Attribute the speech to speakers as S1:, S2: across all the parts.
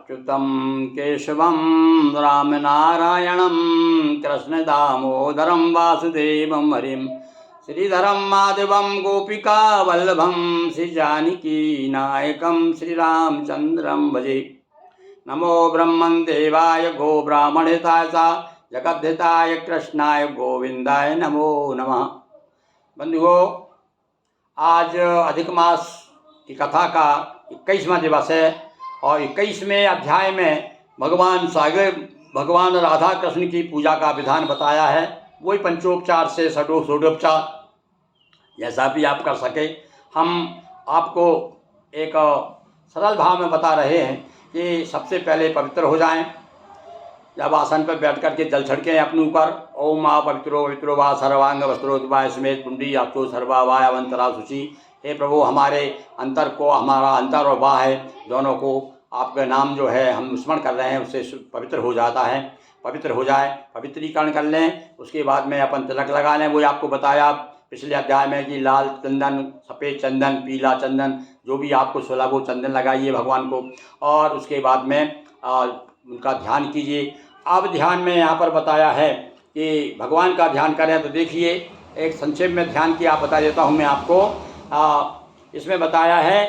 S1: अच्युतं केशवं रामनारायणं कृष्णदामोदरं वासुदेवं हरिं श्रीधरं माधवं गोपिकावल्लभं श्रीजानकीनायकं श्रीरामचन्द्रं भजे। नमो ब्रह्मन् देवाय गो ब्राह्मणहिताय जगद्धिताय कृष्णाय गोविंदाय नमो नमः। बंधुओं, आज अधिक मास की कथा का 21वां दिवस है और 21वें अध्याय में भगवान राधा कृष्ण की पूजा का विधान बताया है। वही पंचोपचार से षोडोपचार जैसा भी आप कर सके। हम आपको एक सरल भाव में बता रहे हैं कि सबसे पहले पवित्र हो जाएं। जब आसन पर बैठ करके जल छिड़कें अपने ऊपर। ओम आ पवित्रो वा सर्वांग वस्त्रोद्वाय समेत पुंडी आपको सर्वावाय अवंतरा शुचि। हे प्रभु, हमारे अंतर को, हमारा अंतर और बाह है दोनों को आपका नाम जो है हम स्मरण कर रहे हैं उससे पवित्र हो जाता है। पवित्र हो जाए, पवित्रीकरण कर लें। उसके बाद में अपन तिलक लगा लें। वो आपको बताया पिछले अध्याय में कि लाल चंदन, सफ़ेद चंदन, पीला चंदन, जो भी आपको सुलभ वो चंदन लगाइए भगवान को। और उसके बाद में उनका ध्यान कीजिए। अब ध्यान में यहाँ पर बताया है कि भगवान का ध्यान करें। तो देखिए, एक संक्षेप में ध्यान की आप बता देता हूँ मैं आपको। इसमें बताया है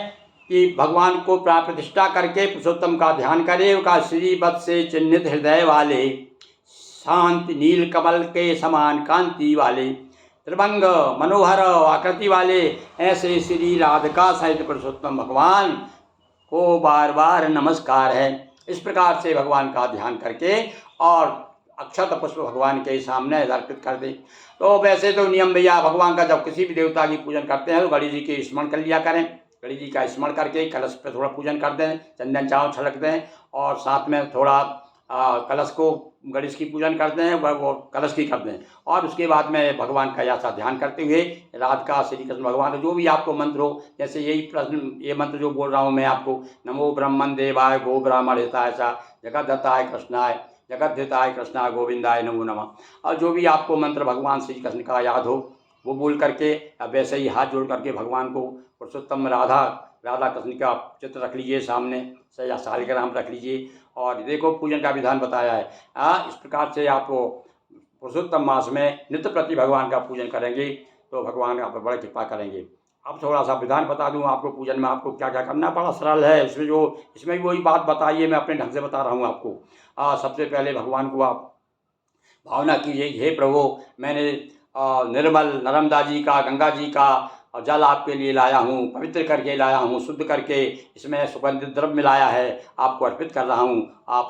S1: कि भगवान को प्रतिष्ठा करके पुरुषोत्तम का ध्यान करें। उनका श्रीवत्स से चिन्हित हृदय वाले, शांति नील कमल के समान कांति वाले, त्रिभंग मनोहर आकृति वाले ऐसे श्री राधिका सहित पुरुषोत्तम भगवान को बार बार नमस्कार है। इस प्रकार से भगवान का ध्यान करके और अक्षत पुष्प भगवान के सामने अर्पित कर दें। तो वैसे तो नियम भैया, भगवान का जब किसी भी देवता की पूजन करते हैं तो गणेश जी के स्मरण कर लिया करें। गणेश जी का स्मरण करके कलश पे थोड़ा पूजन कर दें, चंदन चावल छिड़क दें और साथ में थोड़ा कलश को गणेश की पूजन करते हैं, वो कलश की करते हैं। और उसके बाद में भगवान का ऐसा ध्यान करते हुए राधिका श्री कृष्ण भगवान जो भी आपको मंत्र हो, जैसे यही प्रश्न, ये मंत्र जो बोल रहा हूँ मैं आपको, नमो ब्रह्मन् देवाय गो ब्राह्मणहिताय जगद्धिताय कृष्णाय जगद्धिताय कृष्णाय गोविंदाय नमो नमः। और जो भी आपको मंत्र भगवान श्री कृष्ण का याद हो वो बोल करके वैसे ही हाथ जोड़ करके भगवान को पुरुषोत्तम राधा कृष्ण का चित्र रख लीजिए सामने से, या सालिग्राम रख लीजिए। और देखो, पूजन का विधान बताया है। इस प्रकार से आप पुरुषोत्तम मास में नित्य प्रति भगवान का पूजन करेंगे तो भगवान आप पर बड़ी कृपा करेंगे। अब थोड़ा सा विधान बता दूं आपको। पूजन में आपको क्या क्या करना, बड़ा सरल है। इसमें भी वही बात बताइए, मैं अपने ढंग से बता रहा हूँ आपको। सबसे पहले भगवान को आप भावना कीजिए, हे प्रभु, मैंने निर्मल नर्मदा जी का, गंगा जी का जल आपके लिए लाया हूँ, पवित्र करके लाया हूँ, शुद्ध करके इसमें सुगंधित द्रव्य मिलाया है, आपको अर्पित कर रहा हूँ। आप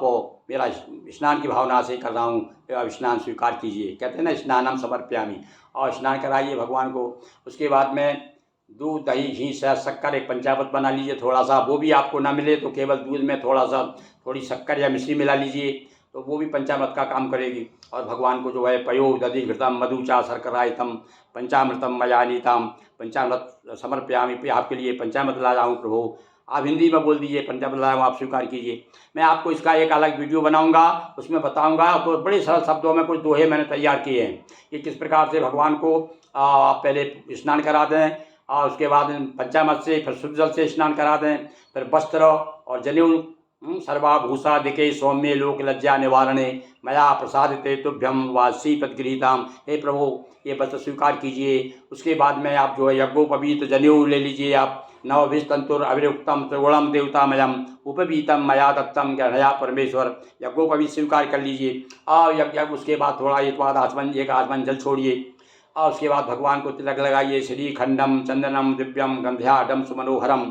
S1: मेरा स्नान की भावना से कर रहा हूँ, अब स्नान स्वीकार कीजिए। कहते हैं ना, स्नानम समर्पयामि। और स्नान कराइए भगवान को। उसके बाद में दूध, दही, घी, शहद, शक्कर, एक पंचामृत बना लीजिए थोड़ा सा। वो भी आपको ना मिले तो केवल दूध में थोड़ी शक्कर या मिश्री मिला लीजिए, तो वो भी पंचामृत का काम करेगी। और भगवान को जो है पयो दधि घृतम मधुचा शर्करायतम पंचामृतम मया नीतम पंचामृत समर्पयामि। आपके लिए पंचामृत लाया हूँ प्रभु। आप हिंदी में बोल दीजिए, पंचामृत लाया हूँ, आप स्वीकार कीजिए। मैं आपको इसका एक अलग वीडियो बनाऊंगा, उसमें बताऊंगा। तो बड़े सरल शब्दों में कुछ दोहे मैंने तैयार किए हैं कि किस प्रकार से भगवान को पहले स्नान करा दें, और उसके बाद पंचामृत से, फिर शुद्ध जल से स्नान करा दें, फिर वस्त्र और जनेऊ सर्वाभूषा दिके सौम्य लोक लज्जा निवारणे मया प्रसादिते तुभ्यम वासी पदगृहीताम। हे प्रभु, ये वस्त्र स्वीकार कीजिए। उसके बाद में आप जो है यज्ञोपवीत जनेऊ ले लीजिए। आप नवभिस्तंतुर अविरुक्तम त्रिगुणम देवतामयम उपवीतम मया दत्तम गणया परमेश्वर। यज्ञोपवीत स्वीकार कर लीजिए। और यज्ञ उसके बाद थोड़ा एक आचमन जल छोड़िए। और उसके बाद भगवान को तिलक लगाइए। श्रीखंडम चंदनम दिव्यम गंध्याडम सुमनोहरम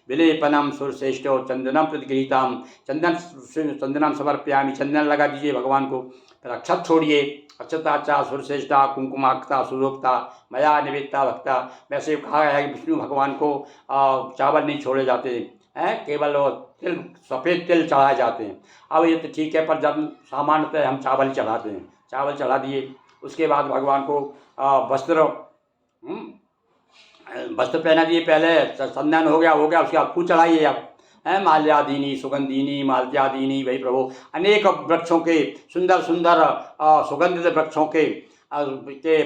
S1: विलेपनम सुरश्रेष्ठो चंदनम प्रतिगृहीताम चंदनम समर्पयामि। चंदन लगा दीजिए भगवान को। फिर अक्षत छोड़िए। अक्षताचा सुरश्रेष्ठा कुंकुमाक्ता सुरोक्ता मया निवेदिता भक्ता। वैसे कहा गया है कि विष्णु भगवान को चावल नहीं छोड़े जाते हैं, केवल तिल, सफ़ेद तिल चढ़ाए जाते हैं। अब ये तो ठीक है, पर जब सामान्यतः हम चावल चढ़ाते हैं, चावल चढ़ा दिए। उसके बाद भगवान को वस्त्र पहना दिए। पहले संध्यान हो गया। उसके बाद फूल चढ़ाइए आप, हैं, माल्यादीनी सुगंधिनी माल्यादीनी। भाई प्रभु, अनेक वृक्षों के सुंदर सुंदर सुगंधित वृक्षों के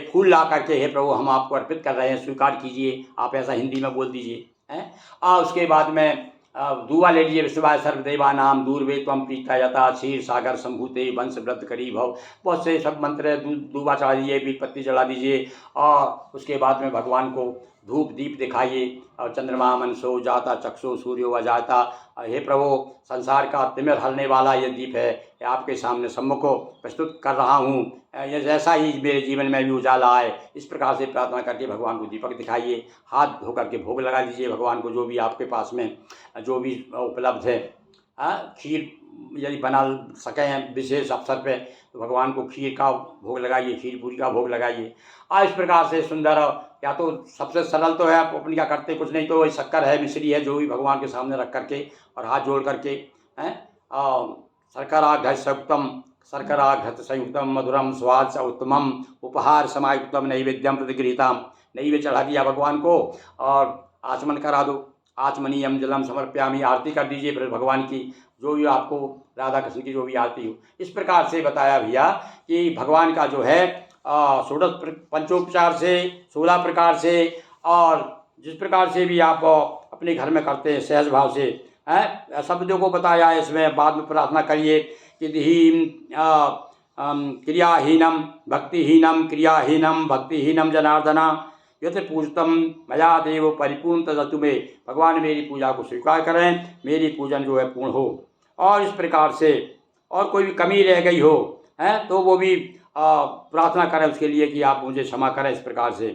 S1: फूल ला करके, हे प्रभु, हम आपको अर्पित कर रहे हैं, स्वीकार कीजिए। आप ऐसा हिंदी में बोल दीजिए, हैं। और उसके बाद में दुआ ले लीजिए, शिवाय सर्वदेवा नाम दूरवे त्वम प्रीता यथा क्षीर सागर संभूते वंश व्रत करी भव। बहुत से सब मंत्र है, दूबा चढ़ा दीजिए, बीपत्ती चढ़ा दीजिए और उसके बाद में भगवान को धूप दीप दिखाइए। और चंद्रमा मनसो जाता चक्षु सूर्यो अजाता, हे प्रभु संसार का तिमिर हरने वाला ये दीप है, ये आपके सामने सम्मुख को प्रस्तुत कर रहा हूँ, ये जैसा ही मेरे जीवन में भी उजाला आए, इस प्रकार से प्रार्थना करके भगवान को दीपक दिखाइए। हाथ धो करके भोग लगा दीजिए भगवान को, जो भी आपके पास में जो भी उपलब्ध है। खीर यदि बना सकें विशेष अवसर पे तो भगवान को खीर का भोग लगाइए, खीर पूरी का भोग लगाइए। इस प्रकार से सुंदर, या तो सबसे सरल तो है, आप अपनी क्या करते कुछ नहीं तो वही शक्कर है, मिश्री है, जो भी भगवान के सामने रख करके और हाथ जोड़ करके हैं, शर्करा घृत संयुक्तम मधुरम स्वाद स उत्तमम उपहार समायुक्तम नैवेद्यम प्रतिगृहीताम। नैवेद्य चढ़ा दिया भगवान को और आचमन करा दो, आचमनीयम जलम समर्प्यामी, आरती कर दीजिए फिर भगवान की, जो भी आपको राधा कृष्ण की जो भी आरती हो। इस प्रकार से बताया भैया कि भगवान का जो है षोडश पंचोपचार से 16 प्रकार से, और जिस प्रकार से भी आप अपने घर में करते हैं सहज भाव से हैं, शब्दों को बताया है इसमें। बाद में प्रार्थना करिए कि क्रियाहीनम भक्तिहीनम जनार्दना यथ पूजतम मया देव परिपूर्ण तदतु में। भगवान मेरी पूजा को स्वीकार करें, मेरी पूजन जो है पूर्ण हो। और इस प्रकार से और कोई भी कमी रह गई हो हैं तो वो भी प्रार्थना करें उसके लिए कि आप मुझे क्षमा करें। इस प्रकार से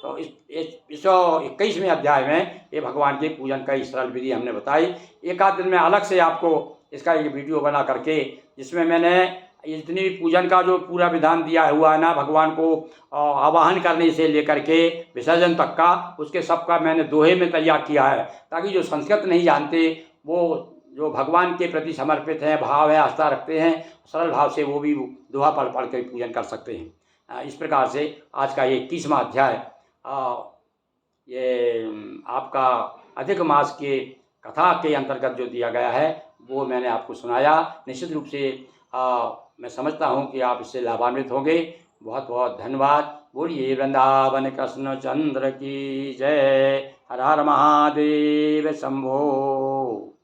S1: तो इस 121वें अध्याय में ये भगवान के पूजन का सरल विधि हमने बताई। एक आध दिन में अलग से आपको इसका एक वीडियो बना करके, जिसमें मैंने जितनी भी पूजन का जो पूरा विधान दिया हुआ है ना, भगवान को आवाहन करने से लेकर के विसर्जन तक का, उसके सबका मैंने दोहे में तैयार किया है, ताकि जो संस्कृत नहीं जानते, वो जो भगवान के प्रति समर्पित हैं, भाव है, आस्था रखते हैं, सरल भाव से वो भी दोहा पढ़ पढ़ के पूजन कर सकते हैं। इस प्रकार से आज का ये 21वां अध्याय ये आपका अधिक मास के कथा के अंतर्गत जो दिया गया है वो मैंने आपको सुनाया। निश्चित रूप से मैं समझता हूँ कि आप इससे लाभान्वित होंगे। बहुत बहुत धन्यवाद। बोलिए वृंदावन कृष्ण चंद्र की जय। हर हर महादेव शंभो।